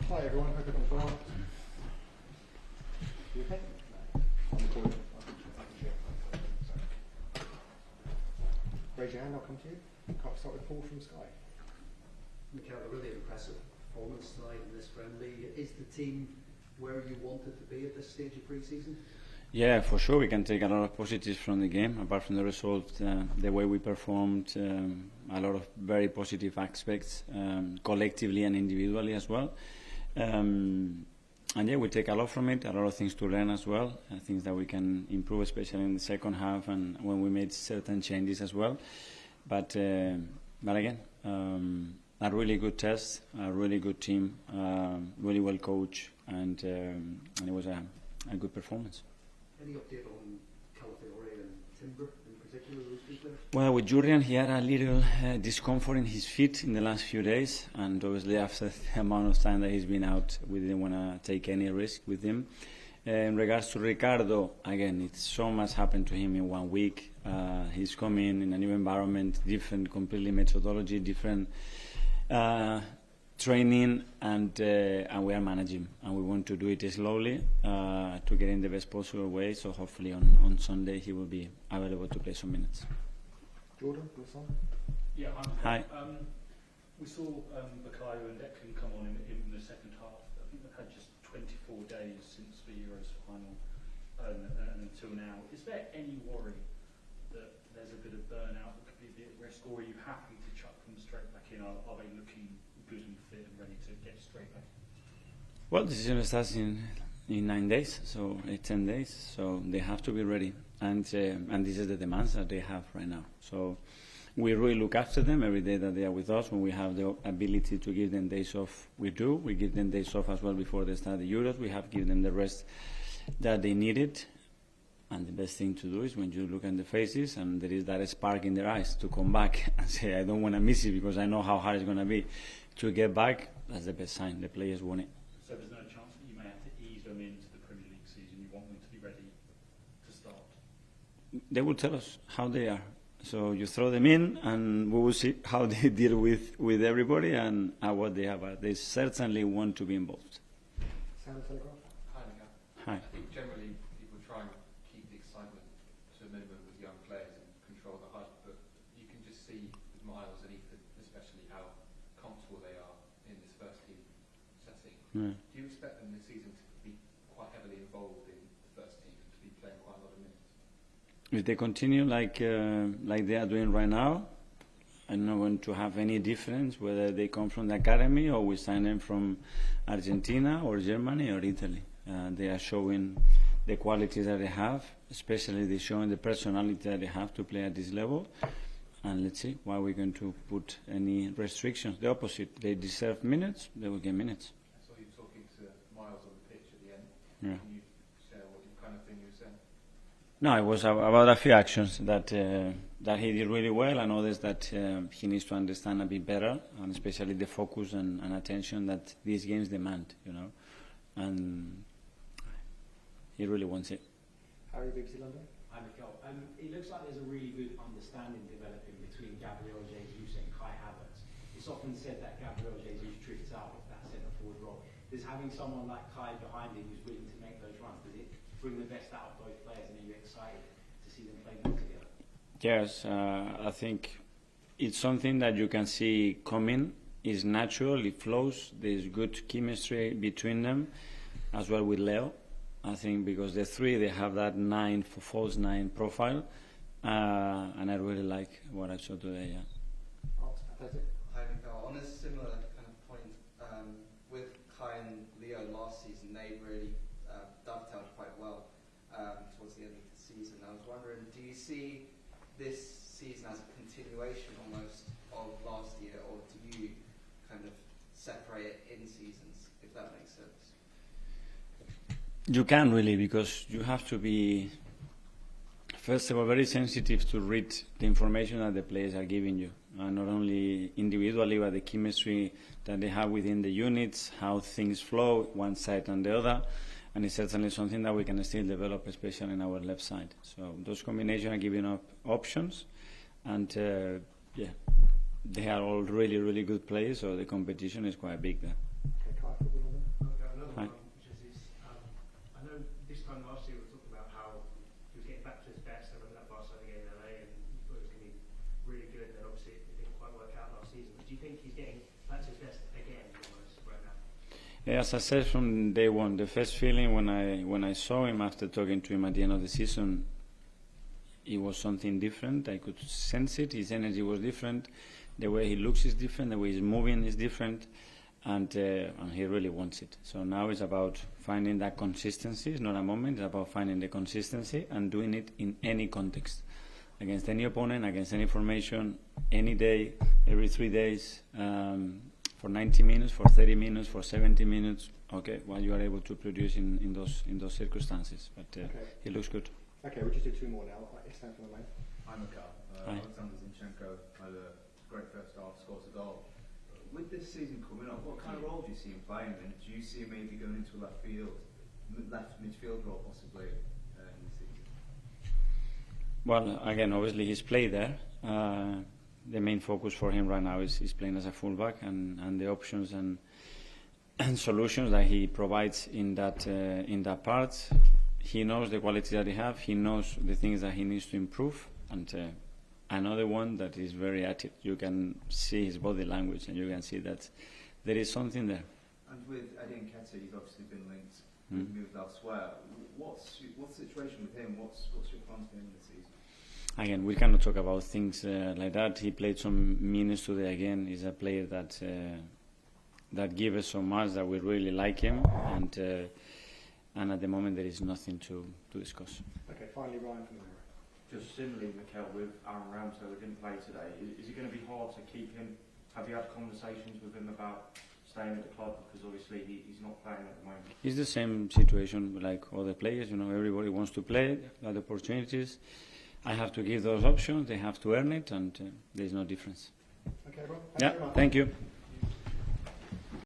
Hi everyone, hope everyone's well. You okay? No. I'm recording. Raise your hand, I'll come to you. Can't start with Paul from Sky. Mikel, a really impressive performance tonight in this friendly. Is the team where you wanted to be at this stage of pre-season? Yeah, for sure. We can take a lot of positives from the game, apart from the result, the way we performed, a lot of very positive aspects, collectively and individually as well. And yeah, we take a lot from it, a lot of things to learn as well, things that we can improve, especially in the second half and when we made certain changes as well. But again, a really good test, a really good team, really well coached, and it was a good performance. Any update on Calafiore and Timber in particular, those two players? Well, with Jurrian, he had a little discomfort in his feet in the last few days, and obviously after the amount of time that he's been out, we didn't want to take any risk with him. In regards to Ricardo, again, so much happened to him in 1 week. He's coming in a new environment, different completely methodology, different training, and we are managing, and we want to do it slowly to get in the best possible way. So hopefully on Sunday he will be available to play some minutes. Jordan, your son? Yeah, Hi. We saw Bakayo and Declan come on in the second half. I think they've had just 24 days since the Euros final and until now. Is there any worry that there's a bit of burnout that could be at risk, or are you happy to chuck them straight back in? Are they looking good and fit and ready to get straight back? Well, the season starts in 9 days, so 10 days, so they have to be ready, and this is the demands that they have right now. So we really look after them every day that they are with us. When we have the ability to give them days off, we do. We give them days off as well before they start the Euros. We have given them the rest that they needed. And the best thing to do is when you look at the faces and there is that spark in their eyes to come back and say, I don't want to miss it because I know how hard it's going to be to get back. That's the best sign. The players want it. So there's no chance that you may have to ease them into the Premier League season. You want them to be ready to start? They will tell us how they are. So you throw them in and we will see how they deal with everybody and what they have. They certainly want to be involved. Sam Telegraph? Hi, Miguel. Hi. I think generally people try and keep the excitement to a minimum with young players and control the hype, but you can just see with Miles and Ethan especially how comfortable they are in this first team setting. Yeah. Do you expect them this season to be quite heavily involved in the first team, to be playing quite a lot of minutes? If they continue like they are doing right now, I'm not going to have any difference whether they come from the academy or we sign them from Argentina or Germany or Italy. They are showing the qualities that they have, especially they're showing the personality that they have to play at this level. And let's see why we're going to put any restrictions. The opposite, they deserve minutes, they will get minutes. I saw you talking to Miles on the pitch at the end. Yeah. Can you share what kind of thing you were saying? No, it was about a few actions that he did really well, and others that he needs to understand a bit better, and especially the focus and attention that these games demand, and he really wants it. Harry, BBC London? Hi, Mikel. It looks like there's a really good understanding developing between Gabriel Jesus and Kai Havertz. It's often said that Gabriel Jesus drifts out of that centre-forward role. Does having someone like Kai behind him who's willing to make those runs, does it bring the best out of both players, and are you excited to see them play well together? Yes, I think it's something that you can see coming. It's natural, it flows, there's good chemistry between them, as well with Leo. I think because the three, they have that false nine profile, and I really like what I saw today. Yeah. Hi, Mikel. On a similar kind of point, with Kai and Leo last season, they really dovetailed quite well towards the end of the season. I was wondering, do you see this season as a continuation almost of last year, or do you kind of separate it in seasons, if that makes sense? You can really, because you have to be, first of all, very sensitive to read the information that the players are giving you, not only individually, but the chemistry that they have within the units, how things flow, one side and the other, and it's certainly something that we can still develop, especially in our left side. So those combinations are giving up options, and they are all really, really good players, so the competition is quite big there. Okay, Kai, football on he's getting back to his best again almost right now. Yeah, as I said from day one, the first feeling when I saw him after talking to him at the end of the season, it was something different. I could sense it. His energy was different. The way he looks is different. The way he's moving is different. And he really wants it. So now it's about finding that consistency. It's not a moment. It's about finding the consistency and doing it in any context, against any opponent, against any formation, any day, every 3 days, for 90 minutes, for 30 minutes, for 70 minutes. Okay, what you are able to produce in those circumstances. But he looks good. Okay, we'll just do 2 more now. It's time for the main. Hi, Mikel. Hi. Alexander Zinchenko had a great first half, scores a goal. With this season coming up, what kind of role do you see him playing? And do you see him maybe going into a left midfield role possibly in the season? Well, again, obviously he's played there. The main focus for him right now is playing as a fullback, and the options and solutions that he provides in that part. He knows the quality that he has. He knows the things that he needs to improve, and another one that is very active. You can see his body language, and you can see that there is something there. And with Eddie Nketiah, he's obviously been linked, moved elsewhere. What's the situation with him? What's your plans for him this season? Again, we cannot talk about things like that. He played some minutes today. Again, he's a player that gives us so much that we really like him, and at the moment there is nothing to discuss. Okay, finally Ryan from the Mirror. Just similarly, Mikel, with Aaron Ramsdale, who didn't play today, is it going to be hard to keep him? Have you had conversations with him about staying at the club? Because obviously he's not playing at the moment. It's the same situation like other players. Everybody wants to play, got opportunities. I have to give those options. They have to earn it, and there's no difference. Okay, well, thank you very much. Thank you.